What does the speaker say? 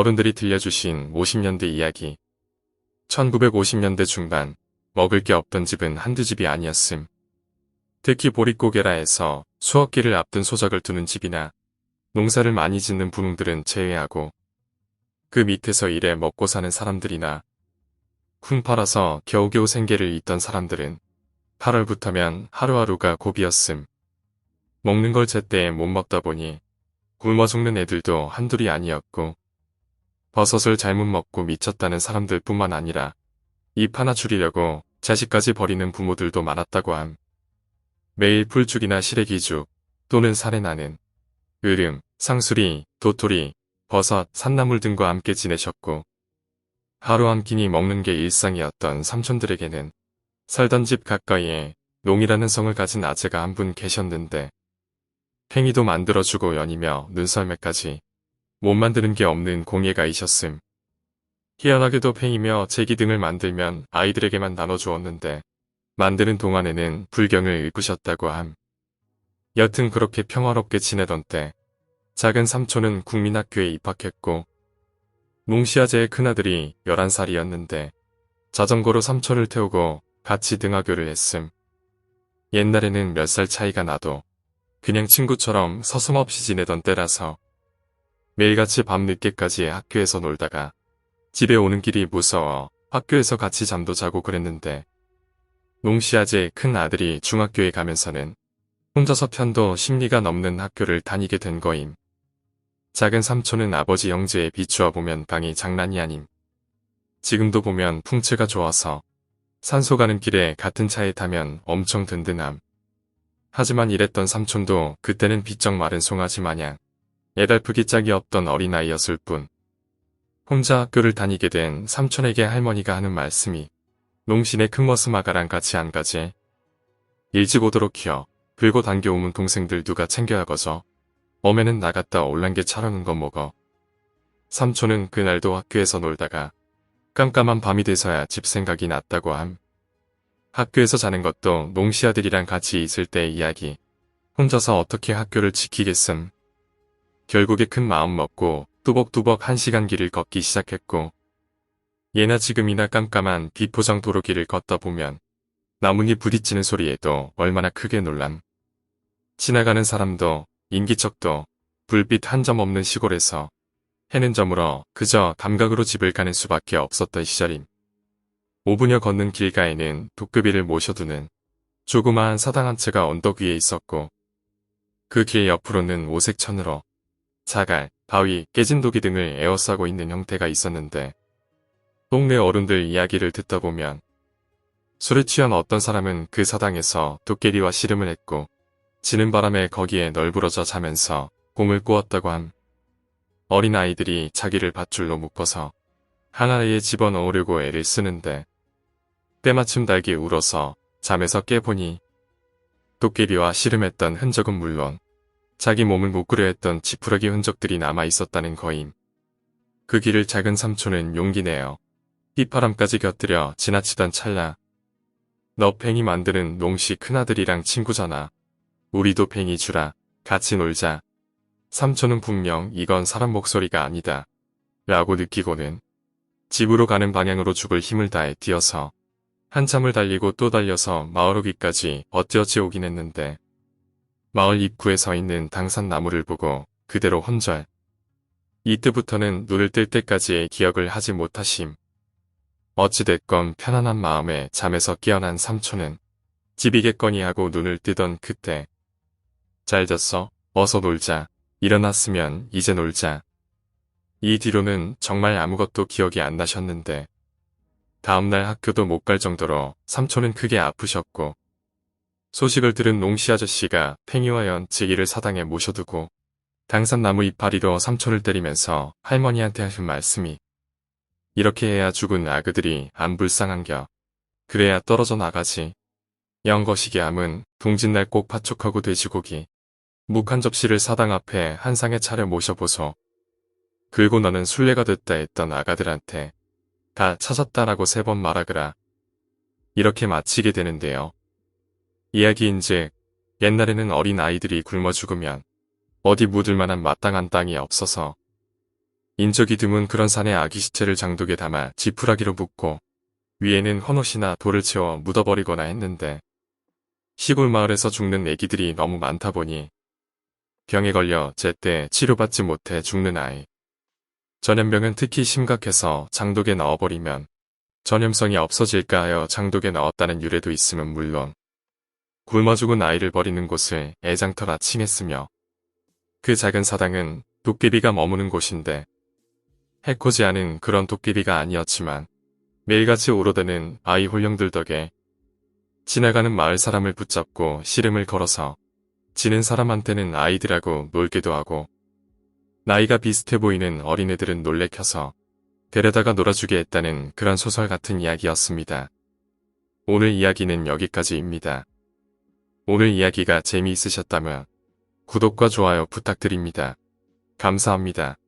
어른들이 들려주신 50년대 이야기. 1950년대 중반, 먹을 게 없던 집은 한두 집이 아니었음. 특히 보릿고개라 해서 수확기를 앞둔 소작을 두는 집이나 농사를 많이 짓는 분홍들은 제외하고 그 밑에서 일해 먹고 사는 사람들이나 훈 팔아서 겨우겨우 생계를 잇던 사람들은 8월부터면 하루하루가 고비였음. 먹는 걸 제때에 못 먹다 보니 굶어 죽는 애들도 한둘이 아니었고 버섯을 잘못 먹고 미쳤다는 사람들뿐만 아니라 입 하나 줄이려고 자식까지 버리는 부모들도 많았다고 함. 매일 풀죽이나 시래기죽 또는 살에 나는 으름, 상수리, 도토리, 버섯, 산나물 등과 함께 지내셨고 하루 한 끼니 먹는 게 일상이었던 삼촌들에게는 살던 집 가까이에 농이라는 성을 가진 아재가 한 분 계셨는데 팽이도 만들어주고 연이며 눈썰매까지 못 만드는 게 없는 공예가이셨음. 희한하게도 팽이며 제기 등을 만들면 아이들에게만 나눠주었는데 만드는 동안에는 불경을 읊으셨다고 함. 여튼 그렇게 평화롭게 지내던 때 작은 삼촌은 국민학교에 입학했고 뭉시아제의 큰아들이 11살이었는데 자전거로 삼촌을 태우고 같이 등하교를 했음. 옛날에는 몇 살 차이가 나도 그냥 친구처럼 서슴없이 지내던 때라서 매일같이 밤늦게까지 학교에서 놀다가 집에 오는 길이 무서워 학교에서 같이 잠도 자고 그랬는데 뭉시아제의 큰 아들이 중학교에 가면서는 혼자서 편도 심리가 넘는 학교를 다니게 된 거임. 작은 삼촌은 아버지 형제에 비추어 보면 방이 장난이 아님. 지금도 보면 풍채가 좋아서 산소 가는 길에 같은 차에 타면 엄청 든든함. 하지만 이랬던 삼촌도 그때는 비쩍 마른 송아지 마냥 애달프기 짝이 없던 어린아이였을 뿐. 혼자 학교를 다니게 된 삼촌에게 할머니가 하는 말씀이 농신의 큰머슴 아가랑 같이 안 가지. 일찍 오도록 키워. 그리고 당겨오면 동생들 누가 챙겨야 거죠. 엄에는 나갔다 올란게 차려는 거 먹어. 삼촌은 그날도 학교에서 놀다가 깜깜한 밤이 돼서야 집 생각이 났다고 함. 학교에서 자는 것도 농시아들이랑 같이 있을 때의 이야기. 혼자서 어떻게 학교를 지키겠음. 결국에 큰 마음 먹고 뚜벅뚜벅 1시간 길을 걷기 시작했고 예나 지금이나 깜깜한 비포장 도로길을 걷다 보면 나뭇잎 부딪히는 소리에도 얼마나 크게 놀람. 지나가는 사람도 인기척도 불빛 한 점 없는 시골에서 해는 저물어 그저 감각으로 집을 가는 수밖에 없었던 시절임. 5분여 걷는 길가에는 도깨비를 모셔두는 조그마한 사당 한 채가 언덕 위에 있었고 그 길 옆으로는 오색천으로 자갈, 바위, 깨진 도기 등을 에워싸고 있는 형태가 있었는데 동네 어른들 이야기를 듣다 보면 술에 취한 어떤 사람은 그 사당에서 도깨비와 씨름을 했고 지는 바람에 거기에 널브러져 자면서 공을 꾸었다고 함. 어린 아이들이 자기를 밧줄로 묶어서 하나에 집어넣으려고 애를 쓰는데 때마침 달게 울어서 잠에서 깨보니 도깨비와 씨름했던 흔적은 물론 자기 몸을 묶으려 했던 지푸라기 흔적들이 남아있었다는 거임. 그 길을 작은 삼촌은 용기 내어 휘파람까지 곁들여 지나치던 찰나 너 팽이 만드는 농시 큰아들이랑 친구잖아. 우리도 팽이 주라. 같이 놀자. 삼촌은 분명 이건 사람 목소리가 아니다. 라고 느끼고는 집으로 가는 방향으로 죽을 힘을 다해 뛰어서 한참을 달리고 또 달려서 마을 오기까지 어찌어찌 오긴 했는데 마을 입구에 서 있는 당산나무를 보고 그대로 혼절. 이때부터는 눈을 뜰 때까지의 기억을 하지 못하심. 어찌됐건 편안한 마음에 잠에서 깨어난 삼촌은 집이겠거니 하고 눈을 뜨던 그때 잘 잤어? 어서 놀자. 일어났으면 이제 놀자. 이 뒤로는 정말 아무것도 기억이 안 나셨는데 다음날 학교도 못 갈 정도로 삼촌은 크게 아프셨고 소식을 들은 농시 아저씨가 팽이와 연 제기를 사당에 모셔두고 당산나무 이파리로 삼촌을 때리면서 할머니한테 하신 말씀이 이렇게 해야 죽은 아그들이 안 불쌍한겨. 그래야 떨어져 나가지. 영거시기 함은 동짓날 꼭 파촉하고 돼지고기 묵 한 접시를 사당 앞에 한 상에 차려 모셔보소. 그리고 너는 순례가 됐다 했던 아가들한테 다 찾았다라고 3번 말하거라. 이렇게 마치게 되는데요. 이야기인즉 옛날에는 어린 아이들이 굶어 죽으면 어디 묻을 만한 마땅한 땅이 없어서 인적이 드문 그런 산에 아기 시체를 장독에 담아 지푸라기로 묶고 위에는 헌옷이나 돌을 채워 묻어버리거나 했는데 시골 마을에서 죽는 애기들이 너무 많다 보니 병에 걸려 제때 치료받지 못해 죽는 아이. 전염병은 특히 심각해서 장독에 넣어버리면 전염성이 없어질까 하여 장독에 넣었다는 유래도 있음은 물론 굶어 죽은 아이를 버리는 곳을 애장터라 칭했으며 그 작은 사당은 도깨비가 머무는 곳인데 해코지 않은 그런 도깨비가 아니었지만 매일같이 오로드는 아이 혼령들 덕에 지나가는 마을 사람을 붙잡고 씨름을 걸어서 지는 사람한테는 아이들하고 놀기도 하고 나이가 비슷해 보이는 어린애들은 놀래켜서 데려다가 놀아주게 했다는 그런 소설 같은 이야기였습니다. 오늘 이야기는 여기까지입니다. 오늘 이야기가 재미있으셨다면 구독과 좋아요 부탁드립니다. 감사합니다.